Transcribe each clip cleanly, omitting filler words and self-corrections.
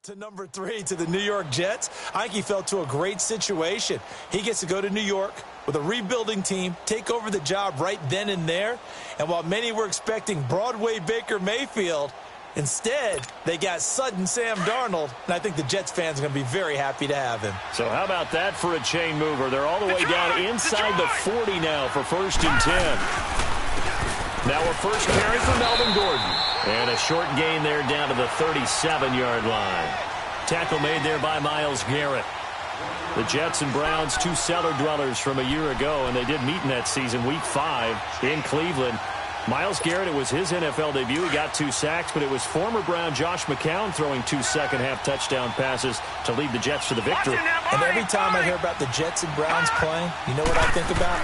To number 3, to the New York Jets. I think he fell to a great situation. He gets to go to New York with a rebuilding team, take over the job right then and there. And while many were expecting Broadway Baker Mayfield, instead, they got sudden Sam Darnold, and I think the Jets fans are going to be very happy to have him. So how about that for a chain mover? They're all the way down inside the 40 now for 1st and 10. Now a first carry for Melvin Gordon. And a short gain there down to the 37-yard line. Tackle made there by Myles Garrett. The Jets and Browns, 2 cellar dwellers from a year ago, and they did meet in that season, Week 5 in Cleveland. Myles Garrett, it was his NFL debut. He got 2 sacks, but it was former Brown Josh McCown throwing 2 second-half touchdown passes to lead the Jets to the victory. And every time I hear about the Jets and Browns playing, you know what I think about?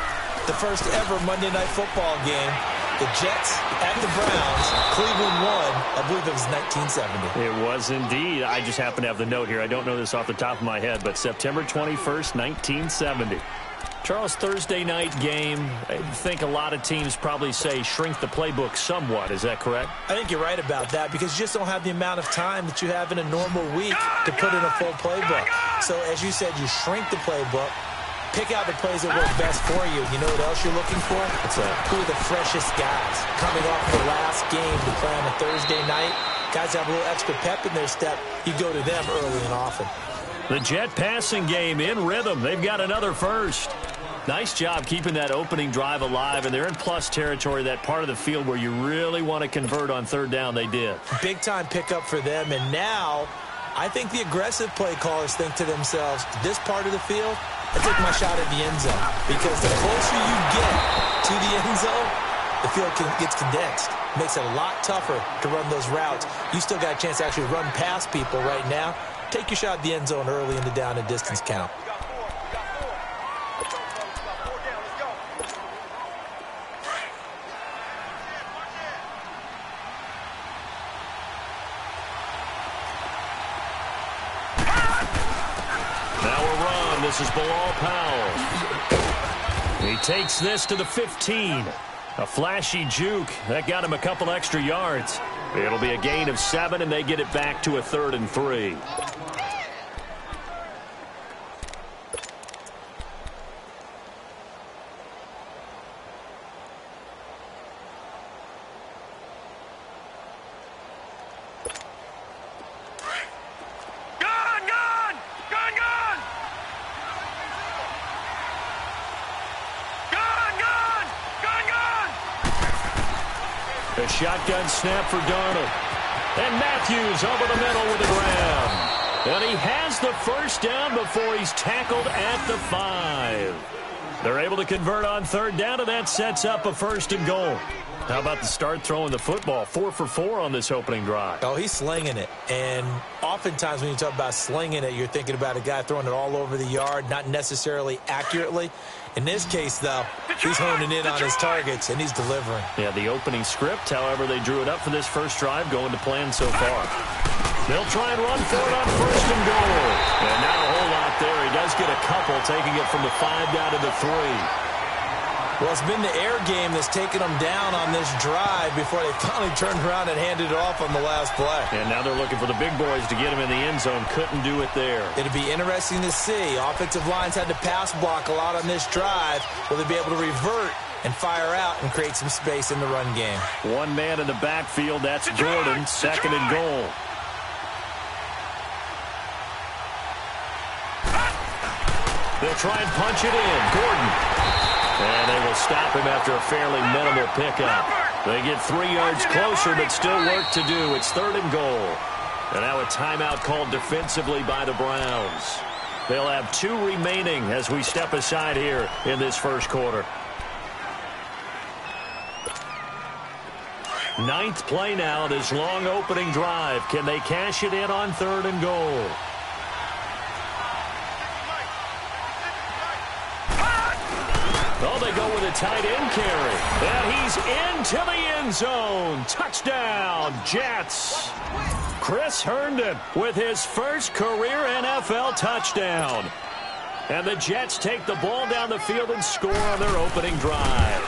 The first ever Monday Night Football game. The Jets at the Browns. Cleveland won. I believe it was 1970. It was indeed. I just happen to have the note here. I don't know this off the top of my head, but September 21st, 1970. Charles, Thursday night game. I think a lot of teams probably say shrink the playbook somewhat. Is that correct? I think you're right about that because you just don't have the amount of time that you have in a normal week to put in a full playbook. So, as you said, you shrink the playbook. Pick out the plays that work best for you. You know what else you're looking for? What's that? Who are the freshest guys coming off the last game to play on a Thursday night? Guys have a little extra pep in their step. You go to them early and often. The Jet passing game in rhythm. They've got another first. Nice job keeping that opening drive alive, and they're in plus territory, that part of the field where you really want to convert on 3rd down. They did. Big-time pickup for them, and now I think the aggressive play callers think to themselves, this part of the field, I take my shot at the end zone. Because the closer you get to the end zone, the field gets condensed. Makes it a lot tougher to run those routes. You still got a chance to actually run past people right now. Take your shot at the end zone early in the down and distance count. This is Bilal Powell. He takes this to the 15. A flashy juke. That got him a couple extra yards. It'll be a gain of 7, and they get it back to a 3rd and 3. A shotgun snap for Darnold. And Matthews over the middle with the grab. And he has the first down before he's tackled at the 5. They're able to convert on 3rd down, and that sets up a 1st and goal. How about the start throwing the football? 4 for 4 on this opening drive. Oh, he's slinging it. And oftentimes when you talk about slinging it, you're thinking about a guy throwing it all over the yard, not necessarily accurately. In this case, though, he's honing in on his targets, and he's delivering. Yeah, the opening script, however, they drew it up for this first drive, going to plan so far. They'll try and run for it on 1st and goal. And not a whole lot there. He does get a couple, taking it from the 5 down to the 3. Well, it's been the air game that's taken them down on this drive before they finally turned around and handed it off on the last play. And now they're looking for the big boys to get him in the end zone. Couldn't do it there. It'll be interesting to see. Offensive lines had to pass block a lot on this drive. Will they be able to revert and fire out and create some space in the run game? One man in the backfield. That's Gordon. 2nd and goal. They'll try and punch it in. Gordon. And they will stop him after a fairly minimal pickup. They get 3 yards closer, but still work to do. It's 3rd and goal. And now a timeout called defensively by the Browns. They'll have 2 remaining as we step aside here in this first quarter. 9th play now, this long opening drive. Can they cash it in on 3rd and goal? Oh, they go with a tight end carry. And he's into the end zone. Touchdown, Jets. Chris Herndon with his first career NFL touchdown. And the Jets take the ball down the field and score on their opening drive.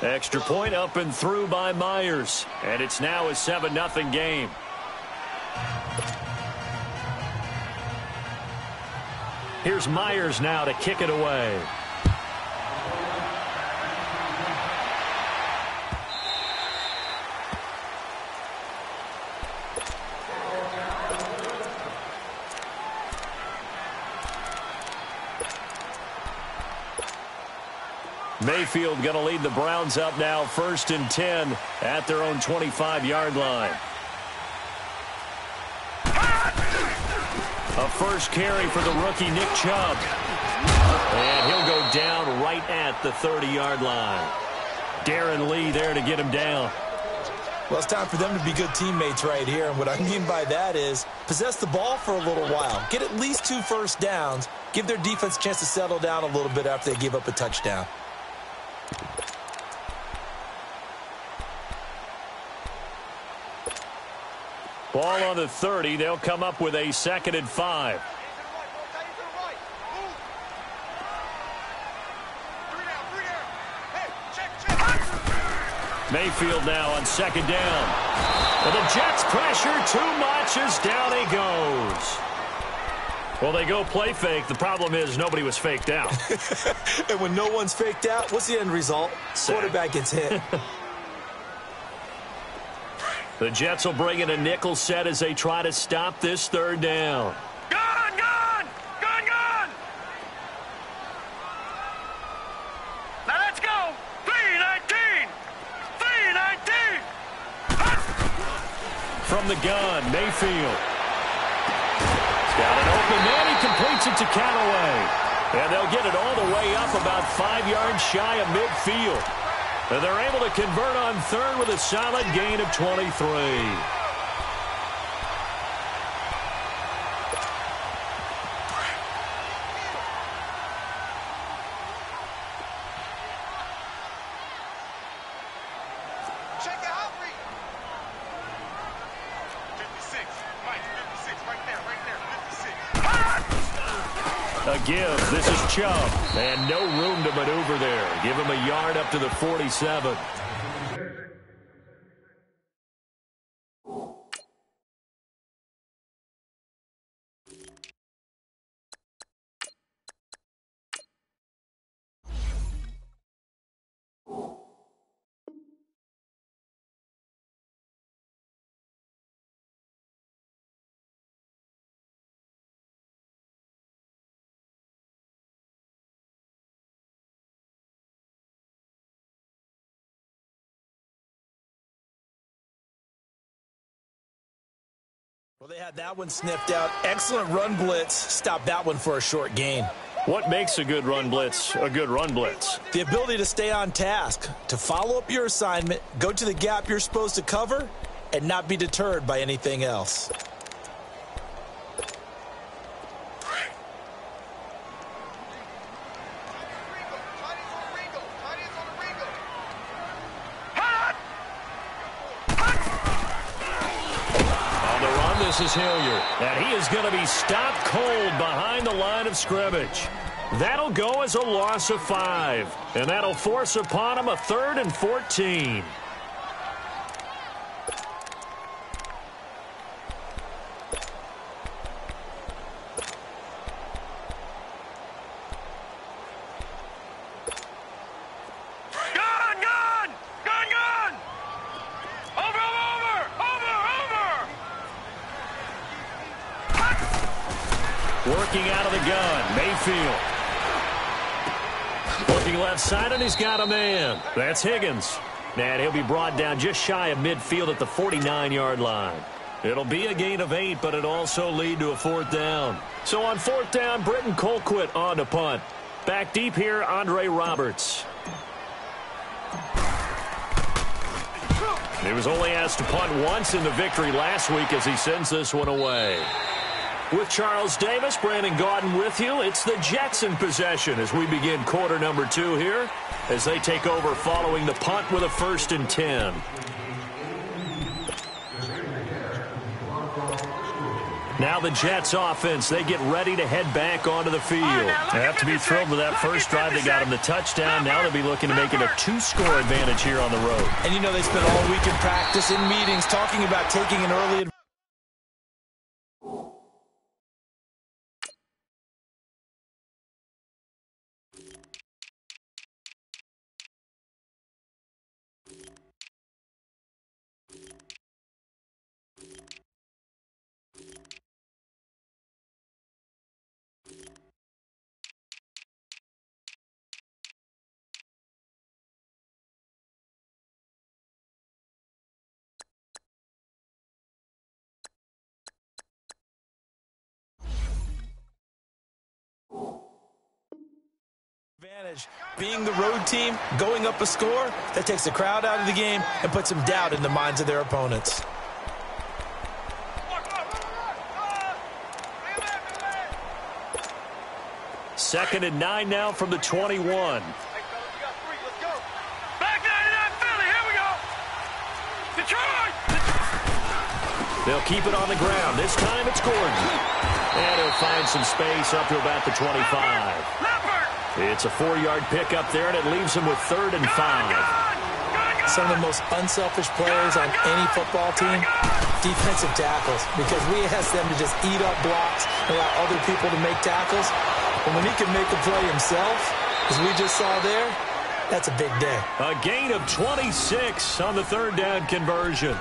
Extra point up and through by Myers. And it's now a 7-0 game. Here's Myers now to kick it away. Mayfield going to lead the Browns up now, 1st and 10 at their own 25-yard line. A first carry for the rookie Nick Chubb. And he'll go down right at the 30-yard line. Darren Lee there to get him down. Well, it's time for them to be good teammates right here. And what I mean by that is possess the ball for a little while. Get at least 2 first downs. Give their defense a chance to settle down a little bit after they give up a touchdown. Ball on the 30. They'll come up with a 2nd and 5. Mayfield now on 2nd down. And the Jets pressure too much as down he goes. Well, they go play fake. The problem is nobody was faked out. And when no one's faked out, what's the end result? Quarterback gets hit. The Jets will bring in a nickel set as they try to stop this 3rd down. Gone! Now let's go! 3-19! From the gun, Mayfield. He's got an open man. He completes it to Callaway. And they'll get it all the way up about 5 yards shy of midfield. And they're able to convert on 3rd with a solid gain of 23. Check it out, 56. Mike, 56. Right there. 56. A give. This is Chubb. And no room to maneuver there. Give him a yard up to the 47. Well, they had that one sniffed out. Excellent run blitz. Stop that one for a short gain. What makes a good run blitz a good run blitz? The ability to stay on task, to follow up your assignment, go to the gap you're supposed to cover, and not be deterred by anything else. This is Hilliard, and he is going to be stopped cold behind the line of scrimmage. That'll go as a loss of 5, and that'll force upon him a 3rd and 14. Working out of the gun, Mayfield. Looking left side, and he's got a man. That's Higgins. And he'll be brought down just shy of midfield at the 49-yard line. It'll be a gain of 8, but it'll also lead to a 4th down. So on 4th down, Britton Colquitt on to punt. Back deep here, Andre Roberts. He was only asked to punt once in the victory last week as he sends this one away. With Charles Davis, Brandon Gaudin with you. It's the Jets in possession as we begin quarter number 2 here as they take over following the punt with a 1st and 10. Now the Jets offense, they get ready to head back onto the field. They have to be thrilled with that first drive. They got them the touchdown. Now they'll be looking to make it a 2-score advantage here on the road. And you know they spent all week in practice, in meetings, talking about taking an early advantage. advantage. Being the road team, going up a score, that takes the crowd out of the game and puts some doubt in the minds of their opponents. Second and 9 now from the 21. Back 99 Philly, here we go. Detroit! They'll keep it on the ground. This time it's Gordon. And he'll find some space up to about the 25. It's a 4-yard pickup there, and it leaves him with 3rd and 5. Some of the most unselfish players on any football team, defensive tackles, because we ask them to just eat up blocks and allow other people to make tackles. And when he can make a play himself, as we just saw there, that's a big day. A gain of 26 on the 3rd down conversion.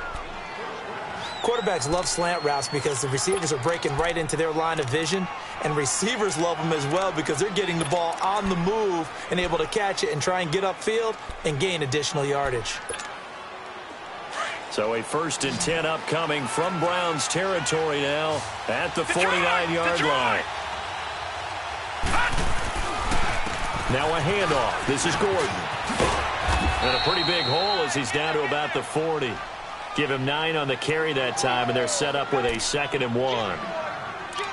Quarterbacks love slant routes because the receivers are breaking right into their line of vision, and receivers love them as well because they're getting the ball on the move and able to catch it and try and get upfield and gain additional yardage. So a 1st and 10 upcoming from Browns territory now at the 49-yard line. Now a handoff. This is Gordon. And a pretty big hole as he's down to about the 40. Give him 9 on the carry that time, and they're set up with a 2nd and 1.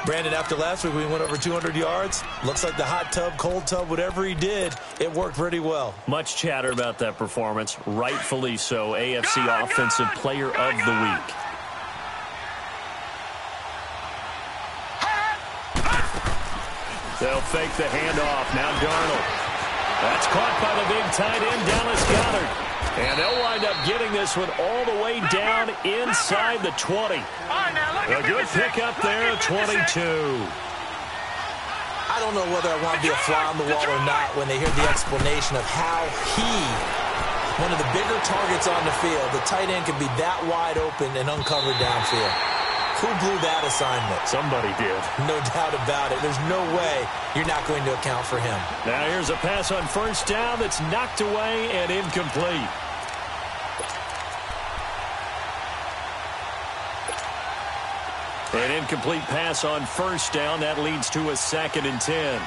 Brandon, after last week we went over 200 yards. Looks like the hot tub, cold tub, whatever he did, it worked pretty well. Much chatter about that performance. Rightfully so. AFC Offensive Player of the Week. They'll fake the handoff. Now Darnold. That's caught by the big tight end, Dallas Goedert. And they'll wind up getting this one all the way down inside the 20. A good pickup there, 22. I don't know whether I want to be a fly on the wall or not when they hear the explanation of how one of the bigger targets on the field, the tight end could be that wide open and uncovered downfield. Who blew that assignment? Somebody did. No doubt about it. There's no way you're not going to account for him. Now here's a pass on 1st down that's knocked away and incomplete. An incomplete pass on 1st down. That leads to a 2nd and 10.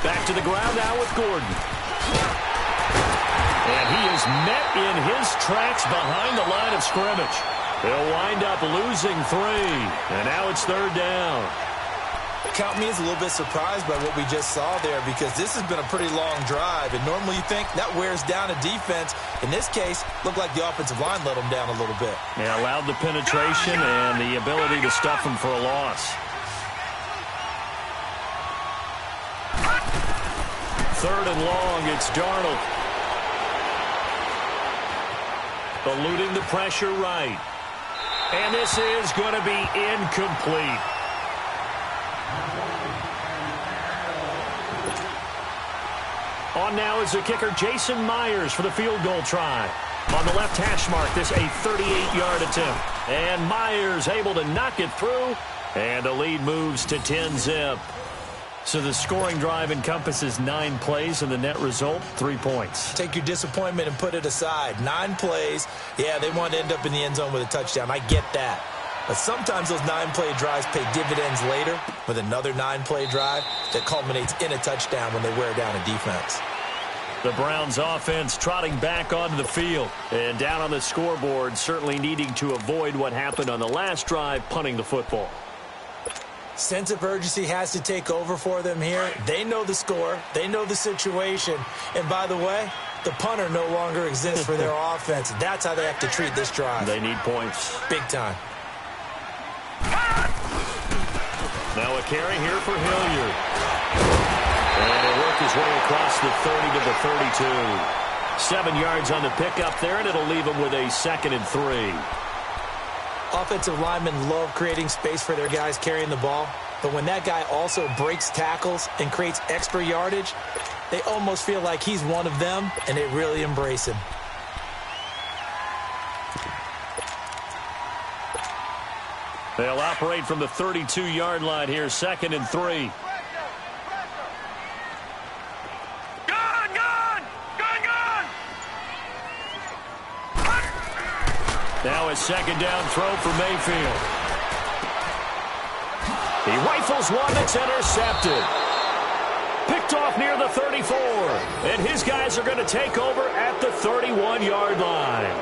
Back to the ground now with Gordon. And he is met in his tracks behind the line of scrimmage. They'll wind up losing 3. And now it's 3rd down. Count me as a little bit surprised by what we just saw there because this has been a pretty long drive. And normally you think that wears down a defense. In this case, looked like the offensive line let them down a little bit. Yeah, allowed the penetration and the ability to stuff them for a loss. 3rd and long, it's Darnold. Eluding the pressure right. And this is going to be incomplete. On now is the kicker, Jason Myers, for the field goal try. On the left hash mark, this a 38-yard attempt. And Myers able to knock it through. And the lead moves to 10-zip. So the scoring drive encompasses 9 plays, and the net result, 3 points. Take your disappointment and put it aside. 9 plays. Yeah, they want to end up in the end zone with a touchdown. I get that. But sometimes those 9-play drives pay dividends later with another 9-play drive that culminates in a touchdown when they wear down a defense. The Browns offense trotting back onto the field. And down on the scoreboard, certainly needing to avoid what happened on the last drive, punting the football. Sense of urgency has to take over for them here. They know the score. They know the situation. And by the way, the punter no longer exists for their offense. That's how they have to treat this drive. They need points. Big time. Now a carry here for Hilliard. And he'll work his way across the 30 to the 32. 7 yards on the pickup there, and it'll leave him with a 2nd and 3. Offensive linemen love creating space for their guys carrying the ball. But when that guy also breaks tackles and creates extra yardage, they almost feel like he's one of them, and they really embrace him. They'll operate from the 32-yard line here, 2nd and 3. Now a 2nd down throw for Mayfield. He rifles one that's intercepted. Picked off near the 34. And his guys are going to take over at the 31-yard line.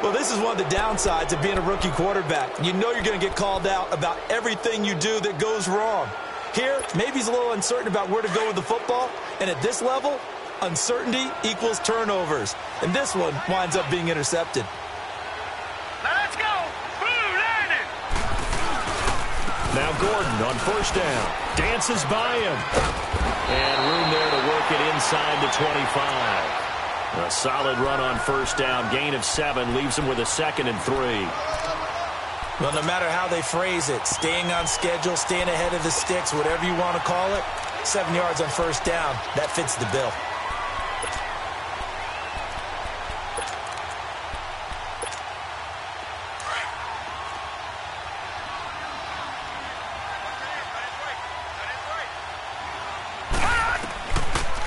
Well, this is one of the downsides of being a rookie quarterback. You know you're going to get called out about everything you do that goes wrong. Here, maybe he's a little uncertain about where to go with the football. And at this level, uncertainty equals turnovers. And this one winds up being intercepted. Now let's go. Blue landed. Now Gordon on first down. Dances by him. And room there to work it inside the 25. A solid run on first down. Gain of 7 leaves him with a 2nd and 3. Well, no matter how they phrase it, staying on schedule, staying ahead of the sticks, whatever you want to call it, 7 yards on first down, that fits the bill.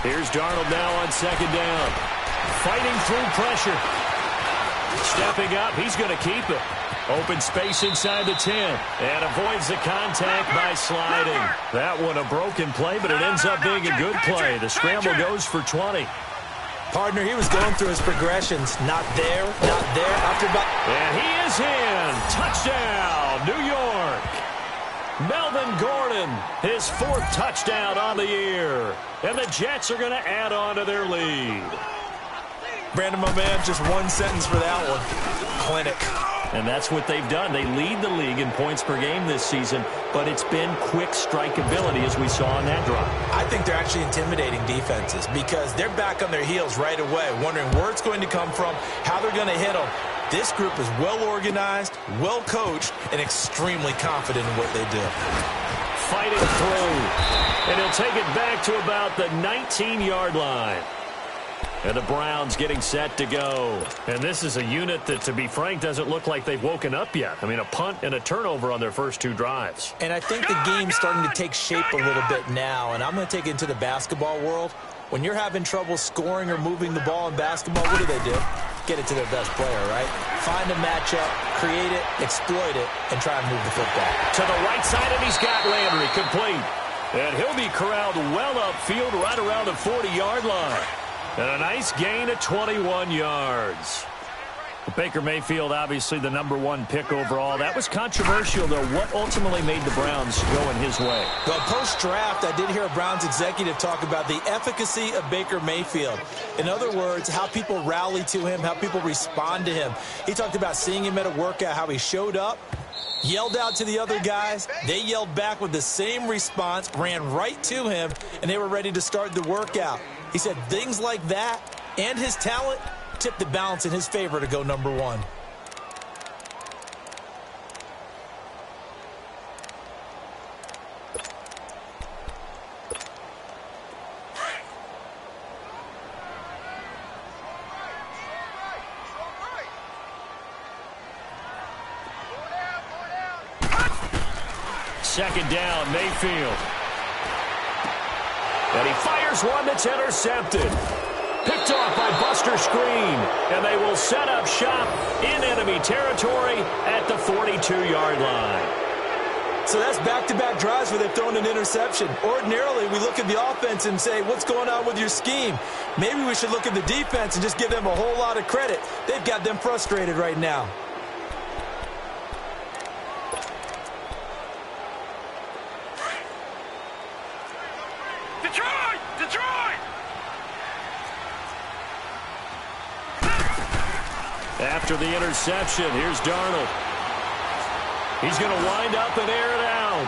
Here's Darnold now on 2nd down. Fighting through pressure. Stepping up, he's going to keep it. Open space inside the 10. And avoids the contact by sliding. That one a broken play, but it ends up being a good play. The scramble goes for 20. Partner, he was going through his progressions. Not there, not there. And he is in. Touchdown, New York. Melvin Gordon, his 4th touchdown on the year. And the Jets are going to add on to their lead. Brandon, my man, just one sentence for that one. Clinic. And that's what they've done. They lead the league in points per game this season, but it's been quick strikeability as we saw on that drive. I think they're actually intimidating defenses because they're back on their heels right away, wondering where it's going to come from, how they're going to hit them. This group is well organized, well coached, and extremely confident in what they do. Fighting through. And he'll take it back to about the 19-yard line. And the Browns getting set to go. And this is a unit that, to be frank, doesn't look like they've woken up yet. I mean, a punt and a turnover on their first 2 drives. And I think the game's starting to take shape a little bit now. And I'm going to take it into the basketball world. When you're having trouble scoring or moving the ball in basketball, what do? Get it to their best player, right? Find a matchup, create it, exploit it, and try and move the football. To the right side, and he's got Landry complete. And he'll be corralled well upfield right around the 40-yard line. And a nice gain of 21 yards. Baker Mayfield, obviously the #1 pick overall. That was controversial, though. What ultimately made the Browns go in his way? Well, post-draft, I did hear a Browns executive talk about the efficacy of Baker Mayfield. In other words, how people rally to him, how people respond to him. He talked about seeing him at a workout, how he showed up, yelled out to the other guys. They yelled back with the same response, ran right to him, and they were ready to start the workout. He said things like that and his talent tipped the balance in his favor to go #1. Second down, Mayfield. And he fires one that's intercepted. Picked off by Buster Screen. And they will set up shop in enemy territory at the 42-yard line. So that's back-to-back drives where they've thrown an interception. Ordinarily, we look at the offense and say, what's going on with your scheme? Maybe we should look at the defense and just give them a whole lot of credit. They've got them frustrated right now. After the interception, here's Darnold. He's going to wind up and air it out.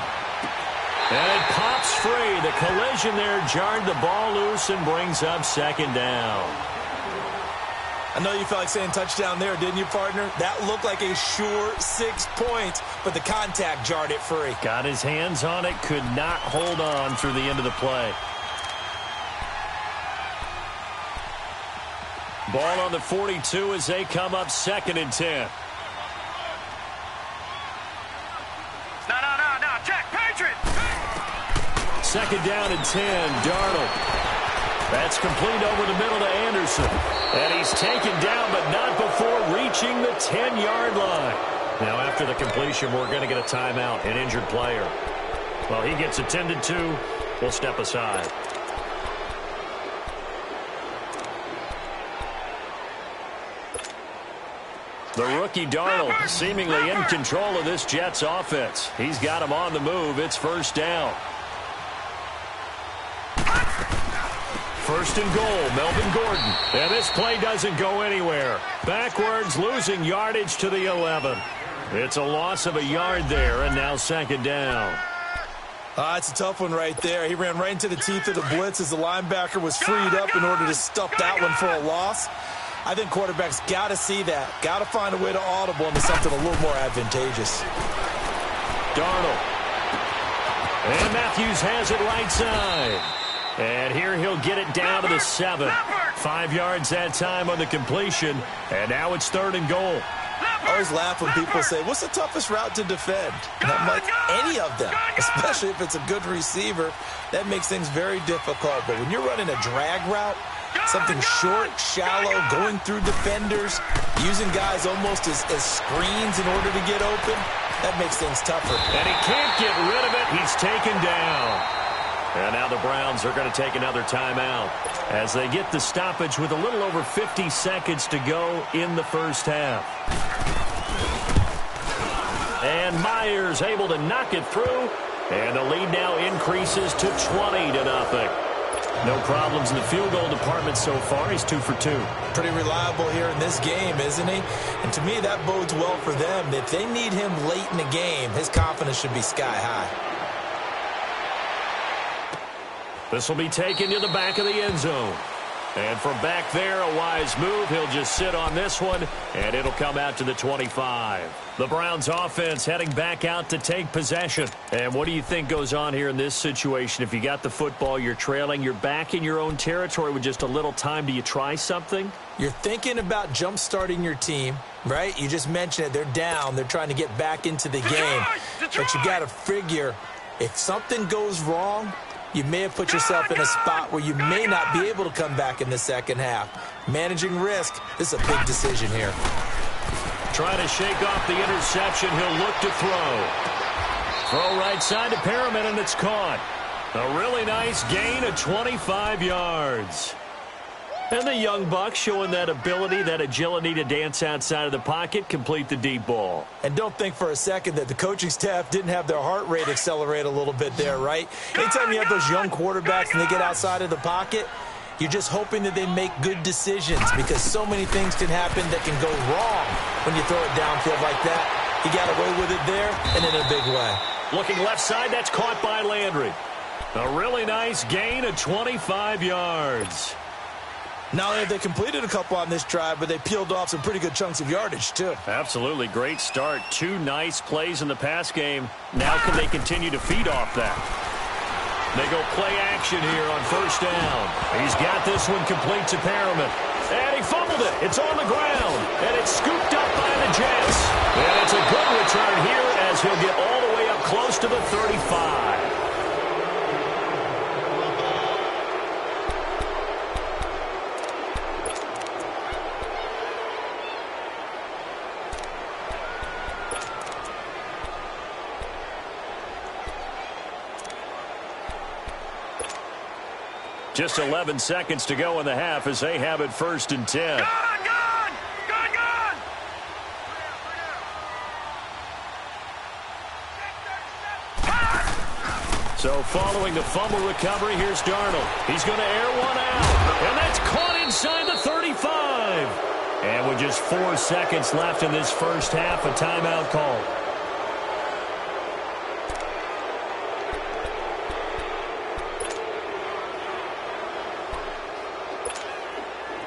And it pops free. The collision there jarred the ball loose and brings up 2nd down. I know you felt like saying touchdown there, didn't you, partner? That looked like a sure 6 points, but the contact jarred it free. Got his hands on it, could not hold on through the end of the play. Ball on the 42 as they come up 2nd and 10. No, check, Patriot! 2nd down and 10, Darnold. That's complete over the middle to Anderson. And he's taken down, but not before reaching the 10-yard line. Now, after the completion, we're going to get a timeout, an injured player. Well, he gets attended to. We'll step aside. The rookie Darnold seemingly in control of this Jets offense. He's got him on the move. It's first down. First and goal, Melvin Gordon. And this play doesn't go anywhere. Backwards, losing yardage to the 11. It's a loss of a yard there, and now second down. It's a tough one right there. He ran right into the teeth of the blitz as the linebacker was freed up in order to stuff that one for a loss. I think quarterbacks got to see that. Got to find a way to audible into something a little more advantageous. Darnold. And Matthews has it right side. And here he'll get it down to the 7. 5 yards that time on the completion. And now it's third and goal. I always laugh when people say, what's the toughest route to defend? And I'm like, any of them, especially if it's a good receiver. That makes things very difficult. But when you're running a drag route, something short, shallow, going through defenders, using guys almost as screens in order to get open, that makes things tougher. And he can't get rid of it. He's taken down. And now the Browns are going to take another timeout as they get the stoppage with a little over 50 seconds to go in the first half. And Myers able to knock it through. And the lead now increases to 20-0. No problems in the field goal department so far. He's 2 for 2. Pretty reliable here in this game, isn't he? And to me, that bodes well for them. If they need him late in the game, his confidence should be sky high. This will be taken to the back of the end zone. And from back there, a wise move. He'll just sit on this one, and it'll come out to the 25. The Browns offense heading back out to take possession. And what do you think goes on here in this situation? If you got the football, you're trailing, you're back in your own territory with just a little time. Do you try something? You're thinking about jump-starting your team, right? You just mentioned it. They're down. They're trying to get back into the game. But you got to figure, if something goes wrong, you may have put yourself in a spot where you may not be able to come back in the second half. Managing risk, this is a big decision here. Trying to shake off the interception. He'll look to throw. Throw right side to Perriman, and it's caught. A really nice gain of 25 yards. And the young buck showing that ability, that agility to dance outside of the pocket, complete the deep ball. And don't think for a second that the coaching staff didn't have their heart rate accelerate a little bit there, right? Anytime you have those young quarterbacks and they get outside of the pocket, you're just hoping that they make good decisions because so many things can happen that can go wrong when you throw it downfield like that. He got away with it there and in a big way. Looking left side, that's caught by Landry. A really nice gain of 25 yards. Not only have they completed a couple on this drive, but they peeled off some pretty good chunks of yardage, too. Absolutely. Great start. 2 nice plays in the pass game. Now can they continue to feed off that? They go play action here on first down. He's got this one complete to Perriman. And he fumbled it. It's on the ground. And it's scooped up by the Jets. And it's a good return here as he'll get all the way up close to the 35. Just 11 seconds to go in the half as they have it first and 10. Gone! So following the fumble recovery, here's Darnold. He's going to air one out. And that's caught inside the 35. And with just 4 seconds left in this first half, a timeout call.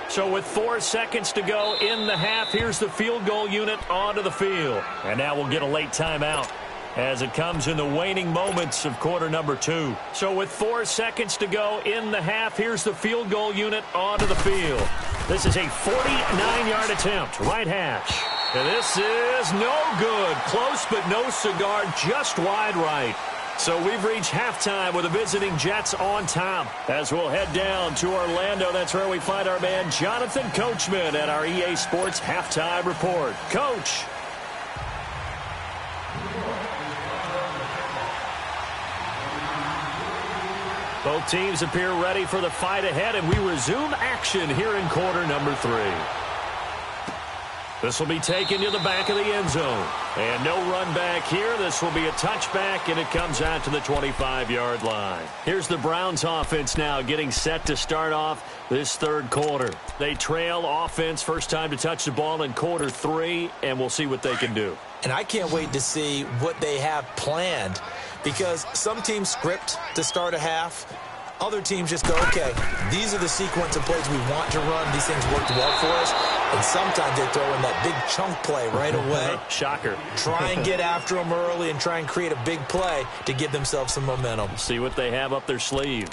So with 4 seconds to go in the half, here's the field goal unit onto the field. And now we'll get a late timeout as it comes in the waning moments of quarter number 2. So with 4 seconds to go in the half, here's the field goal unit onto the field. This is a 49-yard attempt, right hash. And this is no good. Close but no cigar, just wide right. So we've reached halftime with the visiting Jets on top. As we'll head down to Orlando, that's where we find our man Jonathan Coachman at our EA Sports Halftime Report. Coach. Both teams appear ready for the fight ahead, and we resume action here in quarter number 3. This will be taken to the back of the end zone. And no run back here. This will be a touchback, and it comes out to the 25-yard line. Here's the Browns offense now getting set to start off this third quarter. They trail offense first time to touch the ball in quarter 3, and we'll see what they can do. And I can't wait to see what they have planned, because some teams script to start a half. Other teams just go, okay, these are the sequence of plays we want to run. These things worked well for us. And sometimes they throw in that big chunk play right away. Shocker. Try and get after them early and try and create a big play to give themselves some momentum. See what they have up their sleeve.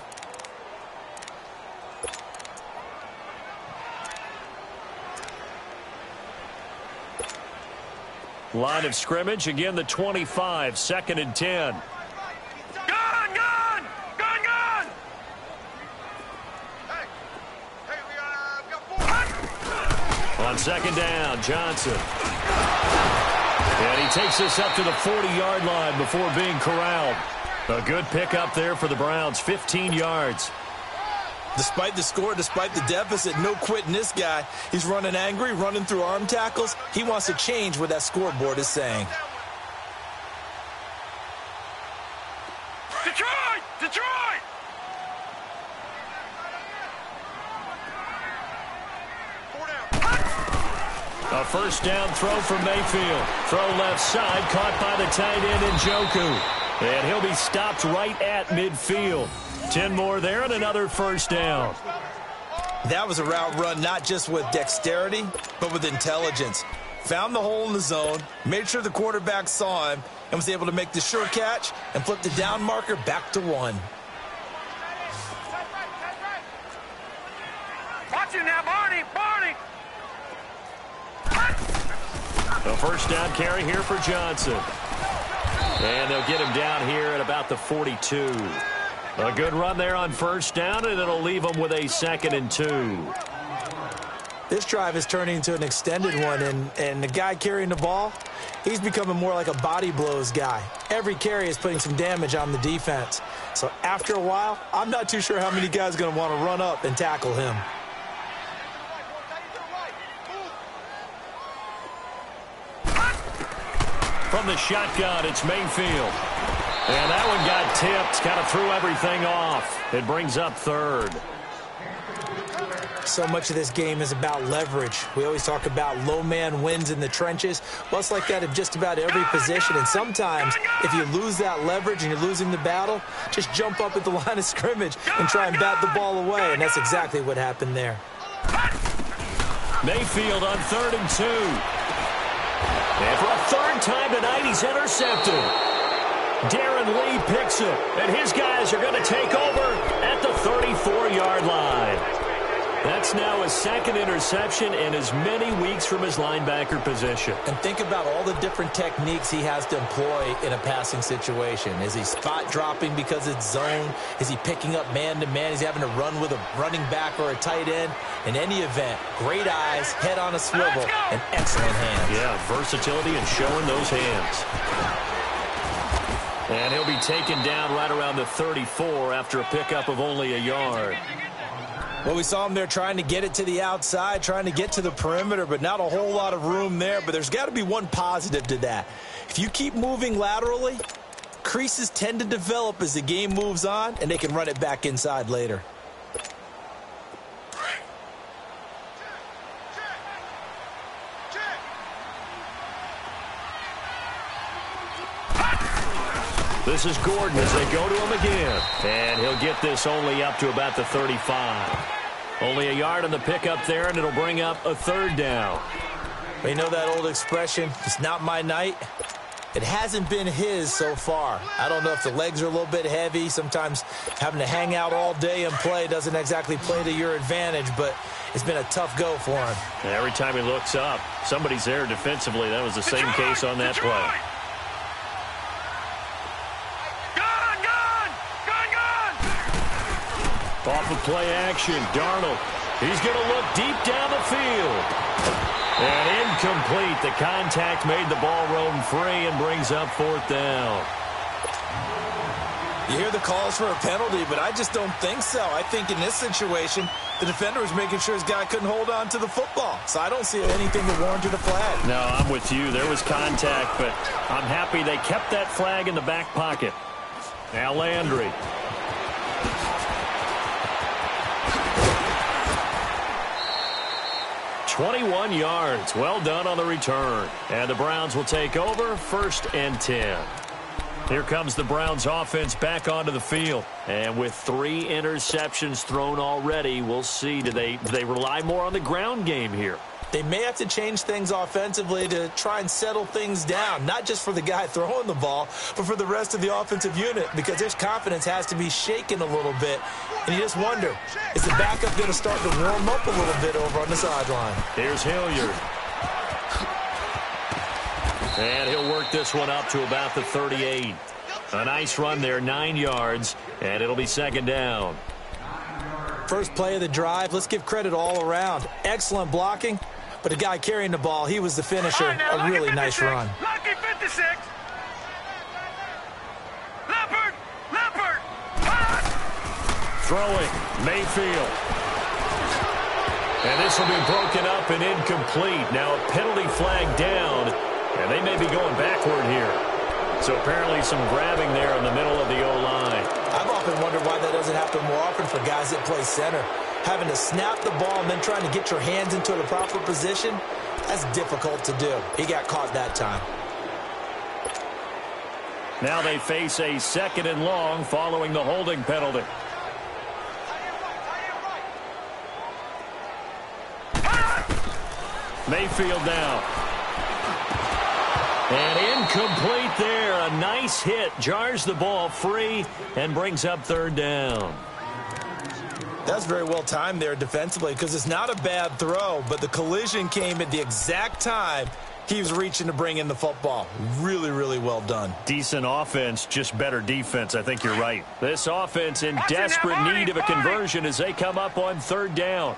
Line of scrimmage, again the 25, 2nd and 10. On 2nd down, Johnson. And he takes this up to the 40-yard line before being corralled. A good pickup there for the Browns, 15 yards. Despite the score, despite the deficit, no quitting this guy. He's running angry, running through arm tackles. He wants to change what that scoreboard is saying. Detroit! Detroit! A first down throw from Mayfield. Throw left side, caught by the tight end Njoku. And he'll be stopped right at midfield. 10 more there and another first down. That was a route run not just with dexterity, but with intelligence. Found the hole in the zone, made sure the quarterback saw him, and was able to make the sure catch and flip the down marker back to 1. Watch it now, Barney! Barney! A first down carry here for Johnson. And they'll get him down here at about the 42. A good run there on first down, and it'll leave them with a 2nd and 2. This drive is turning into an extended one, and the guy carrying the ball, he's becoming more like a body blows guy. Every carry is putting some damage on the defense. So after a while, I'm not too sure how many guys are going to want to run up and tackle him. From the shotgun, it's Mayfield. And that one got tipped, kind of threw everything off. It brings up 3rd. So much of this game is about leverage. We always talk about low man wins in the trenches. Well, it's like that in just about every position. And sometimes, if you lose that leverage and you're losing the battle, just jump up at the line of scrimmage and try and bat the ball away. And that's exactly what happened there. Mayfield on 3rd and 2. And for a 3rd time tonight, he's intercepted. Darren Lee picks him, and his guys are going to take over at the 34-yard line. That's now his 2nd interception and as many weeks from his linebacker position. And think about all the different techniques he has to employ in a passing situation. Is he spot dropping because it's zone? Is he picking up man-to-man? Is he having to run with a running back or a tight end? In any event, great eyes, head on a swivel, and excellent hands. Yeah, versatility and showing those hands. And he'll be taken down right around the 34 after a pickup of only a yard. Well, we saw him there trying to get it to the outside, trying to get to the perimeter, but not a whole lot of room there. But there's got to be one positive to that. If you keep moving laterally, creases tend to develop as the game moves on, and they can run it back inside later. This is Gordon as they go to him again. And he'll get this only up to about the 35. Only a yard on the pickup there, and it'll bring up a 3rd down. You know that old expression, it's not my night? It hasn't been his so far. I don't know if the legs are a little bit heavy. Sometimes having to hang out all day and play doesn't exactly play to your advantage, but it's been a tough go for him. And every time he looks up, somebody's there defensively. That was the same case on that play. Off of play action, Darnold. He's going to look deep down the field. And incomplete. The contact made the ball roam free and brings up 4th down. You hear the calls for a penalty, but I just don't think so. I think in this situation, the defender was making sure his guy couldn't hold on to the football. So I don't see anything that warranted a flag. No, I'm with you. There was contact, but I'm happy they kept that flag in the back pocket. Now Landry. "21 yards. Well done on the return. And the Browns will take over 1st and 10. Here comes the Browns offense back onto the field. And with 3 interceptions thrown already, we'll see. Do they rely more on the ground game here? They may have to change things offensively to try and settle things down, not just for the guy throwing the ball, but for the rest of the offensive unit, because their confidence has to be shaken a little bit. And you just wonder, is the backup going to start to warm up a little bit over on the sideline? Here's Hilliard. And he'll work this one up to about the 38. A nice run there, 9 yards, and it'll be 2nd down. First play of the drive, let's give credit all around. Excellent blocking, but the guy carrying the ball, he was the finisher. A really nice run. Lucky 56. Leopard. Throwing, Mayfield. And this will be broken up and incomplete. Now a penalty flag down. And they may be going backward here. So apparently some grabbing there in the middle of the O-line. I've often wondered why that doesn't happen more often for guys that play center. Having to snap the ball and then trying to get your hands into the proper position, that's difficult to do. He got caught that time. Now they face a 2nd and long following the holding penalty. Mayfield now. And incomplete there. A nice hit. Jars the ball free and brings up 3rd down. That's very well timed there defensively, because it's not a bad throw, but the collision came at the exact time he was reaching to bring in the football. Really, really well done. Decent offense, just better defense. I think you're right. This offense in desperate need of a conversion as they come up on 3rd down.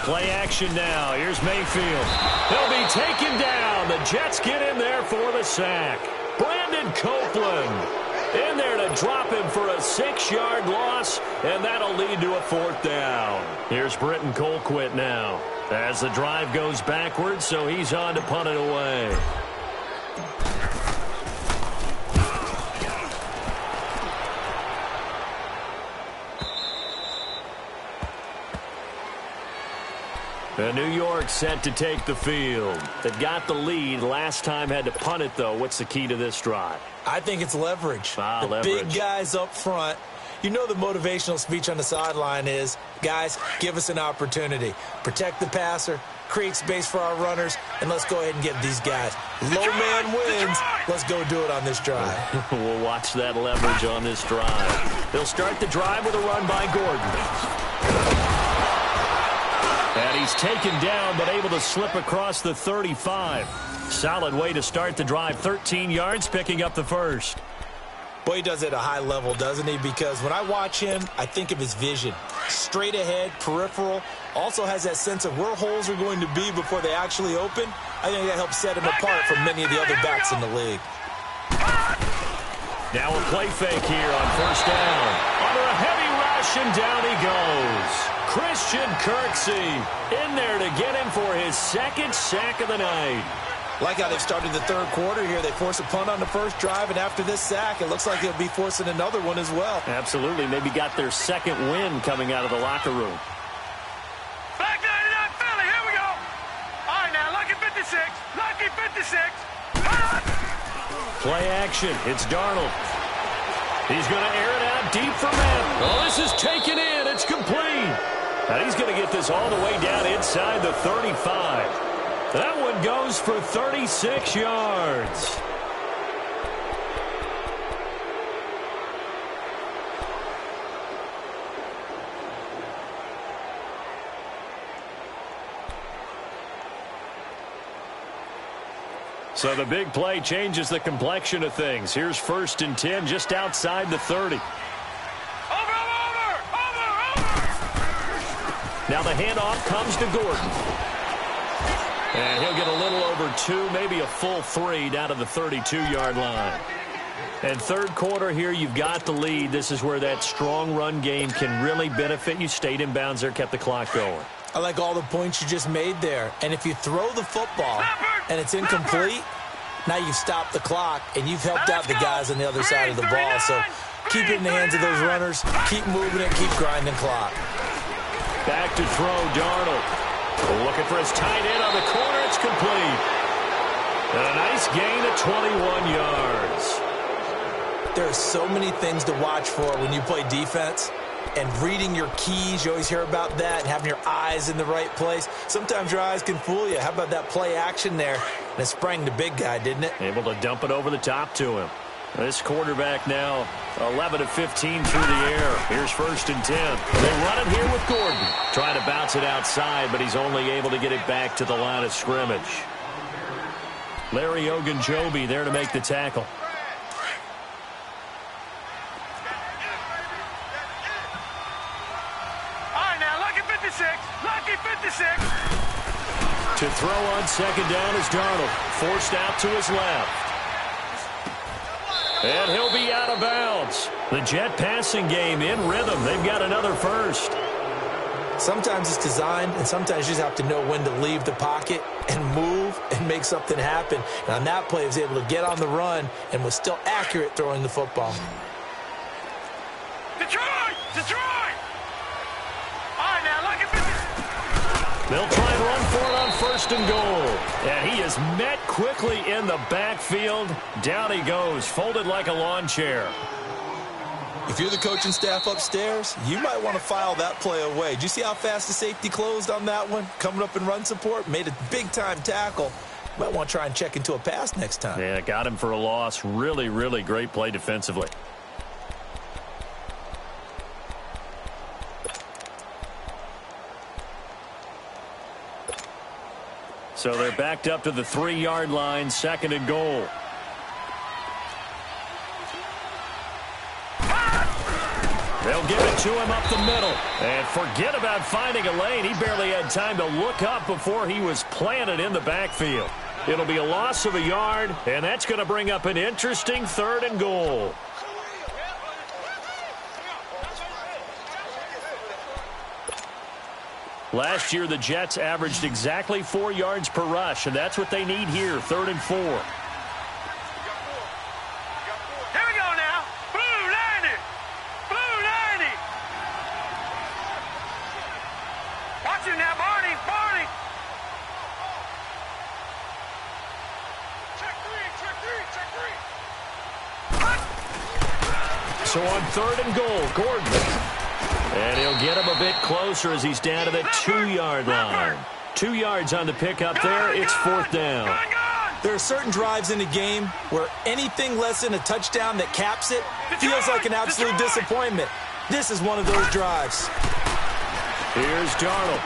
Play action now. Here's Mayfield. He'll be taken down. The Jets get in there for the sack. Brandon Copeland in there to drop him for a 6-yard loss, and that'll lead to a 4th down. Here's Britton Colquitt now as the drive goes backwards, so he's on to punt it away. And New York set to take the field. They've got the lead. Last time had to punt it, though. What's the key to this drive? I think it's leverage. Leverage. Big guys up front. You know the motivational speech on the sideline is, guys, give us an opportunity. Protect the passer, create space for our runners, and let's go ahead and give these guys. Low man wins. Let's go do it on this drive. We'll watch that leverage on this drive. They'll start the drive with a run by Gordon. And he's taken down, but able to slip across the 35. Solid way to start the drive. 13 yards, picking up the first. Boy, he does it at a high level, doesn't he? Because when I watch him, I think of his vision. Straight ahead, peripheral. Also has that sense of where holes are going to be before they actually open. I think that helps set him apart from many of the other backs in the league. Now a play fake here on 1st down. Under a heavy rush, and down he goes. Christian Kirksey in there to get him for his 2nd sack of the night. Like how they've started the 3rd quarter here. They force a punt on the first drive, and after this sack, it looks like they'll be forcing another one as well. Absolutely. Maybe got their 2nd win coming out of the locker room. Back 99 Philly, here we go. All right, now, lucky 56. Lucky 56. Play action. It's Darnold. He's going to air it out deep for Matt. Oh, this is taken in. It's complete. And he's going to get this all the way down inside the 35. That one goes for 36 yards. So the big play changes the complexion of things. Here's 1st and 10 just outside the 30. Over! Now the handoff comes to Gordon. And he'll get a little over 2, maybe a full 3 down to the 32-yard line. And third quarter here, you've got the lead. This is where that strong run game can really benefit you. Stayed in bounds there, kept the clock going. I like all the points you just made there. And if you throw the football and it's incomplete, now you've stopped the clock and you've helped out the guys on the other side of the ball. So keep it in the hands of those runners. Keep moving it. Keep grinding clock. Back to throw, Darnold. Looking for his tight end on the corner. It's complete. And a nice gain of 21 yards. There are so many things to watch for when you play defense. And reading your keys, you always hear about that, and having your eyes in the right place. Sometimes your eyes can fool you. How about that play action there? And it sprang the big guy, didn't it? Able to dump it over the top to him. This quarterback now 11 of 15 through the air. Here's 1st and 10. They run it here with Gordon. Trying to bounce it outside, but he's only able to get it back to the line of scrimmage. Larry Ogunjobi there to make the tackle. Lucky 56. To throw on 2nd down is Darnold. Forced out to his left. And he'll be out of bounds. The Jet passing game in rhythm. They've got another first. Sometimes it's designed, and sometimes you just have to know when to leave the pocket and move and make something happen. And on that play, he was able to get on the run and was still accurate throwing the football. Detroit! All right, now, Lucky 56. They'll try and run for it on 1st and goal. And he is met quickly in the backfield. Down he goes, folded like a lawn chair. If you're the coaching staff upstairs, you might want to file that play away. Did you see how fast the safety closed on that one? Coming up in run support, made a big-time tackle. Might want to try and check into a pass next time. Yeah, got him for a loss. Really, really great play defensively. So they're backed up to the 3-yard line, 2nd and goal. They'll give it to him up the middle. And forget about finding a lane. He barely had time to look up before he was planted in the backfield. It'll be a loss of a yard, and that's going to bring up an interesting 3rd and goal. Last year, the Jets averaged exactly 4 yards per rush, and that's what they need here, 3rd and 4. Here we go now. Blue 90. Blue 90. Watch him now, Barney. Check three. So on 3rd and goal, Gordon. And he'll get him a bit closer as he's down to the 2-yard line. 2 yards on the pickup there. It's 4th down. There are certain drives in the game where anything less than a touchdown that caps it feels like an absolute disappointment. This is one of those drives. Here's Darnold.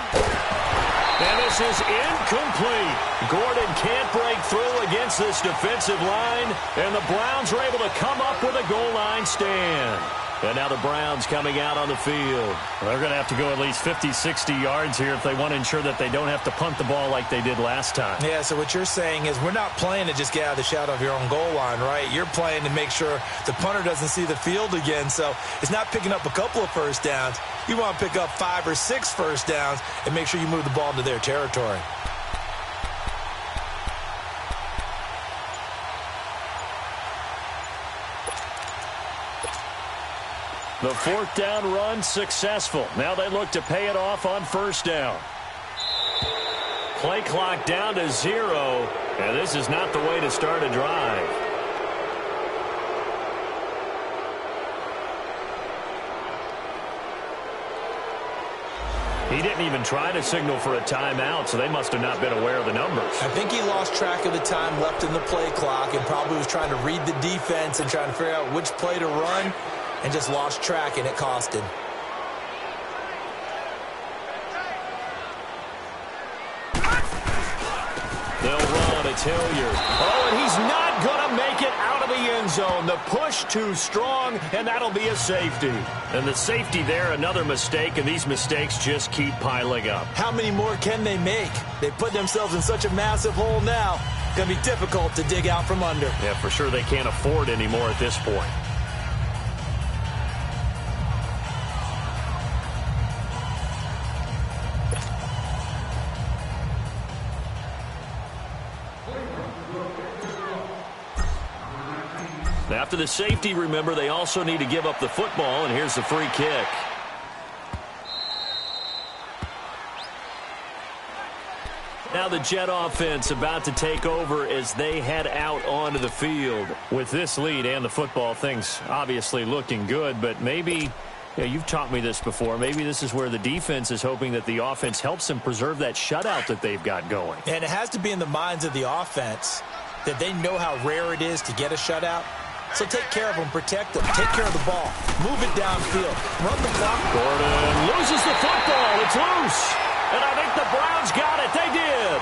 And this is incomplete. Gordon can't break through against this defensive line, and the Browns are able to come up with a goal line stand. And now the Browns coming out on the field. They're going to have to go at least 50, 60 yards here if they want to ensure that they don't have to punt the ball like they did last time. Yeah, so what you're saying is we're not playing to just get out of the shadow of your own goal line, right? You're playing to make sure the punter doesn't see the field again. So it's not picking up a couple of first downs. You want to pick up 5 or 6 first downs and make sure you move the ball into their territory. The 4th down run successful. Now they look to pay it off on 1st down. Play clock down to 0, and this is not the way to start a drive. He didn't even try to signal for a timeout, so they must have not been aware of the numbers. I think he lost track of the time left in the play clock and probably was trying to read the defense and trying to figure out which play to run. And just lost track, and it cost him. They'll run. It's Hilliard. Oh, and he's not going to make it out of the end zone. The push too strong, and that'll be a safety. And the safety there, another mistake, and these mistakes just keep piling up. How many more can they make? They put themselves in such a massive hole now. Going to be difficult to dig out from under. Yeah, for sure they can't afford any more at this point. After the safety, remember, they also need to give up the football, and here's the free kick. Now the Jet offense about to take over as they head out onto the field. With this lead and the football, things obviously looking good, but maybe, you've taught me this before, maybe this is where the defense is hoping that the offense helps them preserve that shutout that they've got going. And it has to be in the minds of the offense that they know how rare it is to get a shutout. So take care of them, protect them, take care of the ball, move it downfield, run the clock. Gordon loses the football. It's loose. And I think the Browns got it. They did.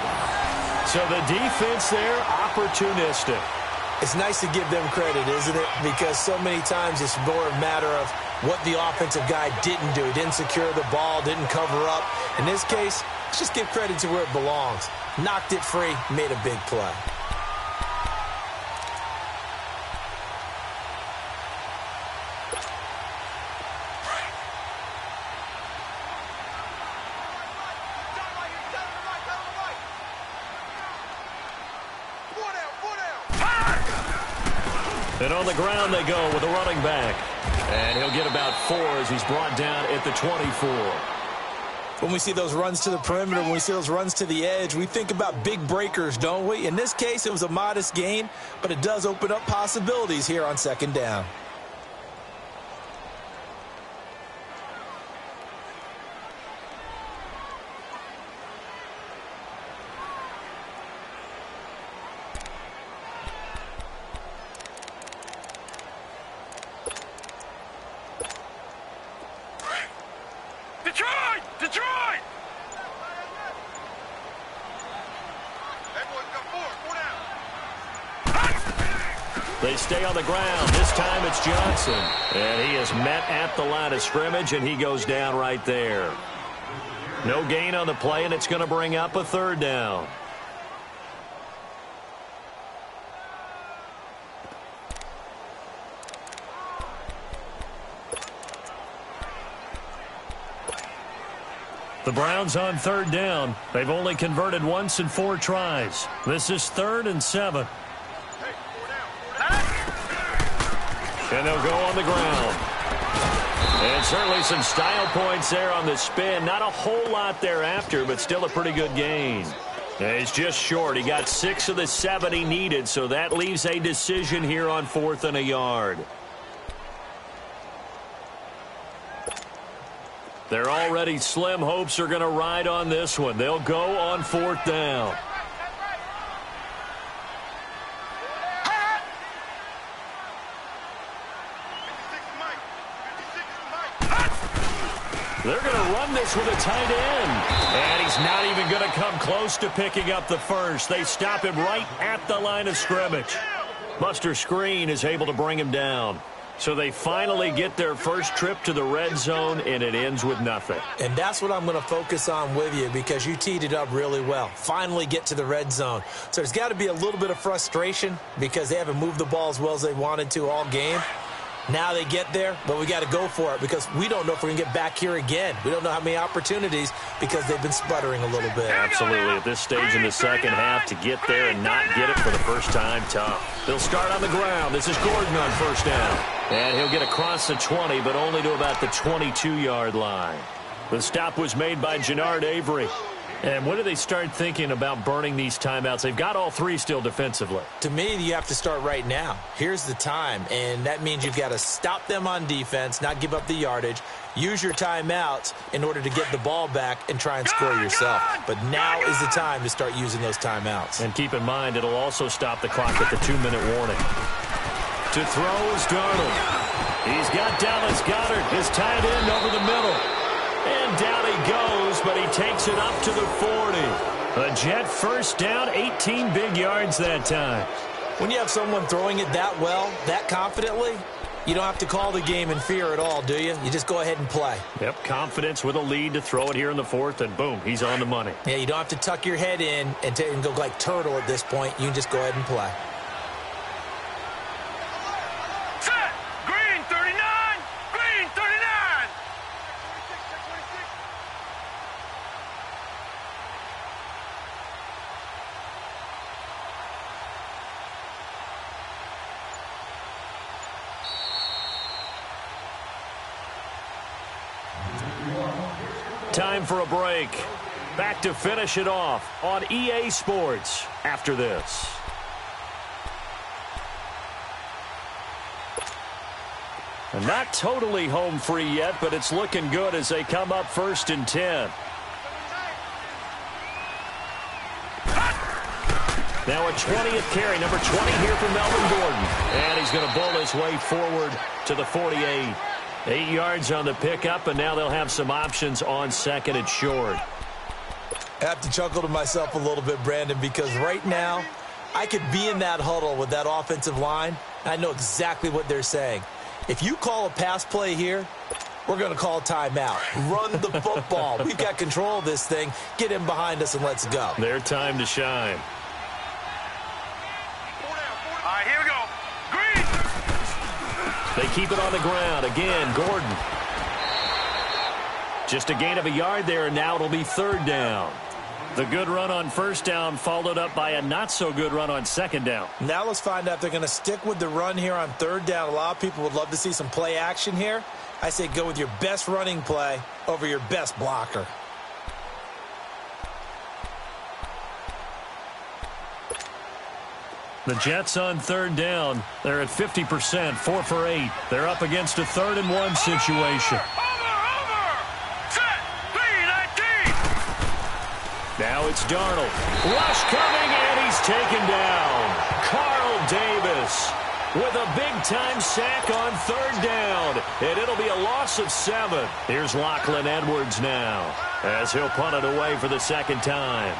So the defense there, opportunistic. It's nice to give them credit, isn't it? Because so many times it's more a matter of what the offensive guy didn't do. He didn't secure the ball, didn't cover up. In this case, let's just give credit to where it belongs. Knocked it free, made a big play. And on the ground they go with a running back. And he'll get about 4 as he's brought down at the 24. When we see those runs to the perimeter, when we see those runs to the edge, we think about big breakers, don't we? In this case, it was a modest gain, but it does open up possibilities here on second down. They stay on the ground. This time it's Johnson. And he is met at the line of scrimmage, and he goes down right there. No gain on the play, and it's going to bring up a third down. The Browns on third down. They've only converted once in 4 tries. This is 3rd and 7. And they'll go on the ground. And certainly some style points there on the spin. Not a whole lot thereafter, but still a pretty good gain. And he's just short. He got 6 of the 7 he needed, so that leaves a decision here on 4th and a yard. Their already slim hopes are going to ride on this one. They'll go on 4th down. They're going to run this with a tight end. And he's not even going to come close to picking up the first. They stop him right at the line of scrimmage. Buster Skrine is able to bring him down. So they finally get their first trip to the red zone, and it ends with nothing. And that's what I'm going to focus on with you, because you teed it up really well. Finally get to the red zone. So there's got to be a little bit of frustration because they haven't moved the ball as well as they wanted to all game. Now they get there, but we got to go for it because we don't know if we're going to get back here again. We don't know how many opportunities because they've been sputtering a little bit. Absolutely. At this stage in the second half, to get there and not get it for the first time, tough. They'll start on the ground. This is Gordon on first down. And he'll get across the 20, but only to about the 22-yard line. The stop was made by Jannard Avery. And when do they start thinking about burning these timeouts? They've got all 3 still defensively. To me, you have to start right now. Here's the time, and that means you've got to stop them on defense, not give up the yardage, use your timeouts in order to get the ball back and try and score yourself. But now is the time to start using those timeouts. And keep in mind, it'll also stop the clock at the 2-minute warning. To throw is Darnold. He's got Dallas Goedert, his tight end, over the middle. And down he goes, but he takes it up to the 40. A Jet first down, 18 big yards that time. When you have someone throwing it that well, that confidently, you don't have to call the game in fear at all, do you? You just go ahead and play. Yep, confidence with a lead to throw it here in the fourth, and boom, he's on the money. Yeah, you don't have to tuck your head in and go like turtle at this point. You can just go ahead and play. Set. Green 39. Green 39. Time for a break. Back to finish it off on EA Sports after this. And not totally home free yet, but it's looking good as they come up 1st and 10. Now a 20th carry, number 20 here for Melvin Gordon. And he's going to bull his way forward to the 48. 8 yards on the pickup, and now they'll have some options on 2nd and short. I have to chuckle to myself a little bit, Brandon, because right now I could be in that huddle with that offensive line. I know exactly what they're saying. If you call a pass play here, we're going to call a timeout. Run the football. We've got control of this thing. Get in behind us and let's go. Their time to shine. All right, here we go. Green. They keep it on the ground. Again, Gordon. Just a gain of a yard there, and now it'll be 3rd down. The good run on 1st down followed up by a not-so-good run on 2nd down. Now let's find out if they're going to stick with the run here on 3rd down. A lot of people would love to see some play action here. I say go with your best running play over your best blocker. The Jets on 3rd down. They're at 50%, 4 for 8. They're up against a 3rd and 1 situation. Over. Set. B-19. Now it's Darnold. Rush coming, and he's taken down. Carl Davis with a big-time sack on 3rd down. And it'll be a loss of 7. Here's Lachlan Edwards now as he'll punt it away for the 2nd time.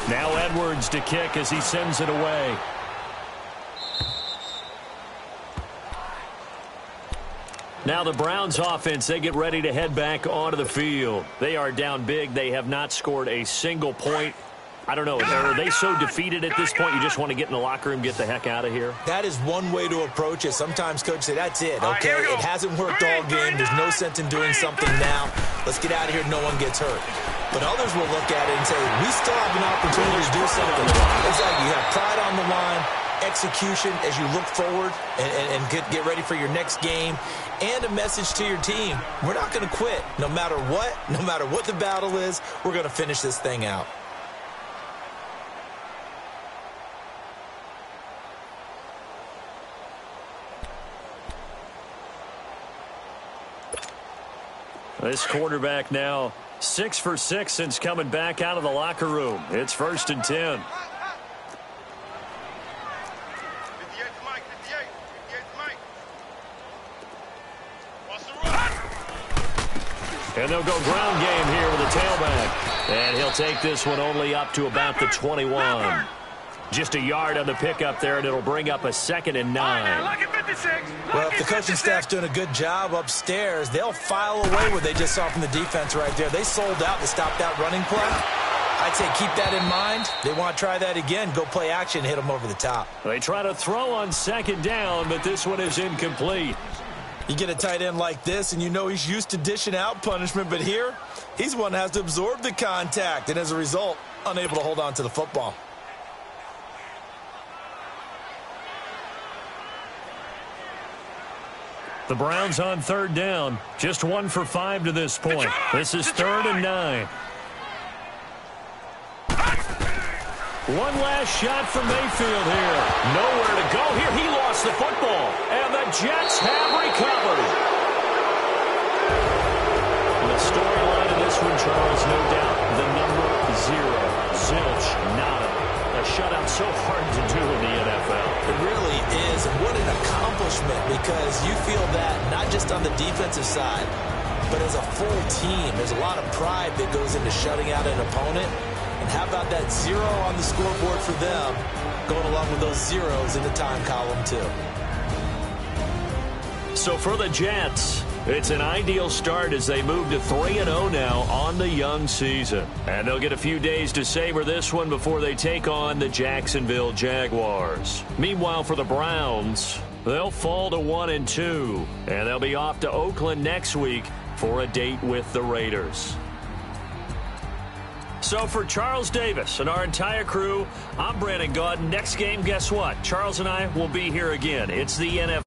Now Edwards to kick as he sends it away. Now the Browns offense, they get ready to head back onto the field. They are down big. They have not scored a single point. I don't know, are they so defeated at this point you just want to get in the locker room, get the heck out of here? That is one way to approach it. Sometimes coaches say, that's it, okay? It hasn't worked all game. There's no sense in doing something now. Let's get out of here. No one gets hurt. But others will look at it and say, we still have an opportunity to do something. It's like you have pride on the line, execution as you look forward and get ready for your next game, and a message to your team. We're not going to quit. No matter what the battle is, we're going to finish this thing out. This quarterback now 6 for 6 since coming back out of the locker room. It's 1st and 10. And they'll go ground game here with a tailback. And he'll take this one only up to about the 21. Just a yard on the pickup there, and it'll bring up a 2nd and 9. Well, if the coaching staff's doing a good job upstairs, they'll file away what they just saw from the defense right there. They sold out to stop that running play. I'd say keep that in mind. They want to try that again. Go play action, hit them over the top. They try to throw on 2nd down, but this one is incomplete. You get a tight end like this, and you know he's used to dishing out punishment, but here, he's one that has to absorb the contact, and as a result, unable to hold on to the football. The Browns on third down. Just 1 for 5 to this point. This is 3rd and 9. One last shot for Mayfield here. Nowhere to go here. He lost the football. And the Jets have recovered. And the storyline of this one, Charles, no doubt, the number 0. Zilch, nada. A shutout so hard to do in the NFL. It really is. And what an accomplishment, because you feel that not just on the defensive side, but as a full team. There's a lot of pride that goes into shutting out an opponent. And how about that 0 on the scoreboard for them, going along with those zeros in the time column, too. So for the Jets, it's an ideal start as they move to 3-0 now on the young season. And they'll get a few days to savor this one before they take on the Jacksonville Jaguars. Meanwhile, for the Browns, they'll fall to 1-2. And they'll be off to Oakland next week for a date with the Raiders. So for Charles Davis and our entire crew, I'm Brandon Gaudin. Next game, guess what? Charles and I will be here again. It's the NFL.